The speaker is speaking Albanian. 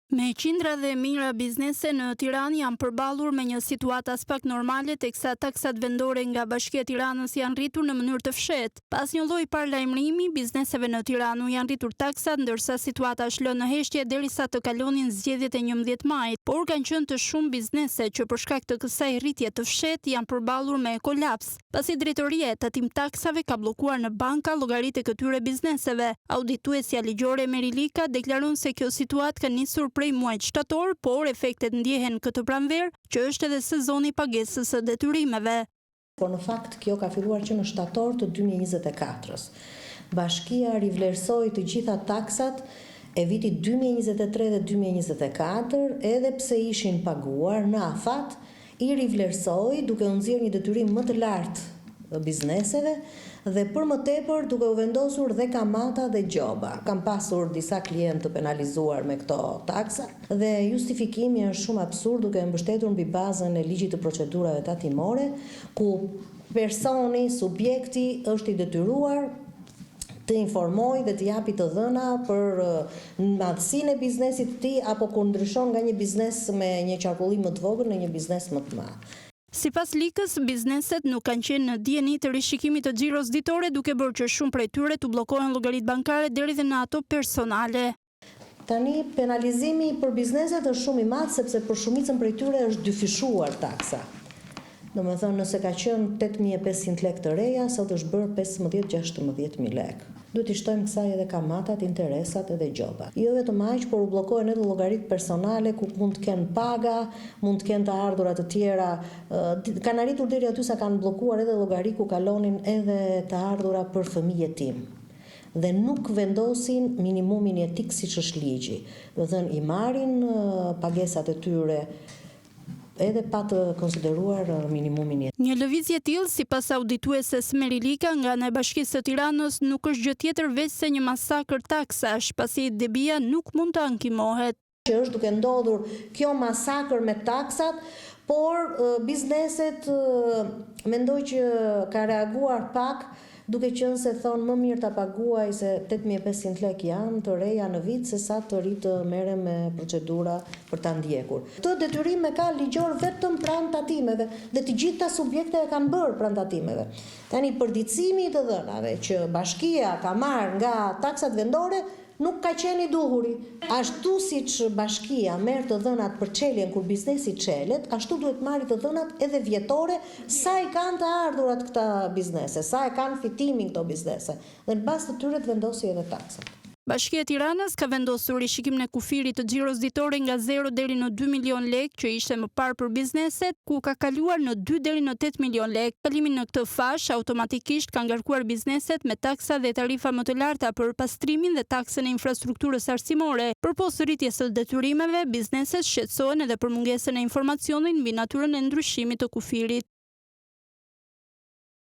Me qindra dhe mijëra biznese në Tiranë janë përballur me një situatë as pak normale, teksa taksat vendore nga Bashkia e Tiranës janë rritur në mënyrë të fshehtë. Pas një lloji paralajmërimi, bizneseve në Tiranë janë rritur taksat, ndërsa situata është lënë në heshtje derisa të kalonin zgjedhjet e 11 majit. Por kanë qenë të shumë biznese që për shkak të kësaj rritje të fshehtë janë përballur me kolaps, pasi drejtoria e tatim taksave ka bllokuar në banka llogaritë e këtyre bizneseve. Audituesja ligjore Merilika deklaron se kjo situatë ka nisur prej muajit shtator, por efektet ndjehen këtë pranverë, që është edhe sezoni pagesës së detyrimeve. Por në fakt kjo ka filluar që në shtator të 2024-s. Bashkia rivlerësoi të gjitha taksat e vitit 2023 dhe 2024, edhe pse ishin paguar në afat, i rivlerësoi duke u nxjerrë një detyrim më të lartë bizneseve dhe për më tepër duke u vendosur dhe kamata dhe gjoba. Kam pasur disa klientë të penalizuar me këto taksa dhe justifikimi është shumë absurd duke mbështetur mbi bazën e ligjit të procedurave tatimore, ku personi, subjekti është i detyruar të informojë dhe të japi të dhëna për madhësinë e biznesit të tij apo kur ndryshon nga një biznes me një qarkullim më të vogël në një biznes më të madh. Sipas Likës, bizneset nuk kanë qenë në dieni të rishikimit të xhiros ditore, duke bërë që shumë prej tyre të bllokohen llogaritë bankare deri dhe në ato personale. Tani penalizimi për bizneset është shumë i madh sepse për shumicën prej tyre është dyfishuar taksa. Domethënë nëse ka qenë 8.500 lekë të reja, sot është bërë 15-16.000 lekë. Duhet i shtojmë kësaj edhe kamatat, interesat edhe gjobat. Jo vetëm aq, por u bllokohen edhe llogaritë personale ku mund të kenë paga, mund të kenë të ardhurat të tjera. Kanë arritur deri aty sa kanë bllokuar edhe llogari ku kalonin edhe të ardhura për fëmijë jetim. Dhe nuk vendosin minimumin jetik siç është ligji. Do të thënë i marrin pagesat e tyre edhe pa të konsideruar minimumin jetik. Një lëvizje e tillë, sipas auditueses Merilika nga ana e Bashkisë së Tiranës, nuk është gjë tjetër veç se një masakër taksash, pasi debia nuk mund të ankimohet. Që është duke ndodhur kjo masakër me taksat, por bizneset mendoj që ka reaguar pak, duke qenë se thonë më mirë ta paguaj se 8.500 lekë janë të reja në vit se sa të ri të merrem me procedura për ta ndjekur. Këtë detyrim e ka ligjor vetëm pranë tatimeve dhe të gjitha subjektet e kanë bërë pranë tatimeve. Tani përditësimi i të dhënave që bashkia ka marrë nga taksat vendore nuk ka qenë i duhuri. Ashtu siç bashkia merr të dhënat për çeljen kur biznesi çelet, ashtu duhet marrë të dhënat edhe vjetore sa i kanë të ardhurat këta biznese, sa e kanë fitimin këto biznese. Dhe në bazë të tyre të vendosi edhe taksat. Bashkia e Tiranës ka vendosur rishikimin e kufirit të xhiros ditore nga 0 deri në 2 milion lekë, që ishte më parë për bizneset, ku ka kaluar në 2 deri në 8 milion lekë. Kalimin në këtë fash automatikisht ka ngarkuar bizneset me taksa dhe tarifa më të larta për pastrimin dhe taksën e infrastrukturës arsimore. Përpos rritjes së detyrimeve, bizneset shqetësohen edhe për mungesën e informacionit mbi natyrën e ndryshimit të kufirit.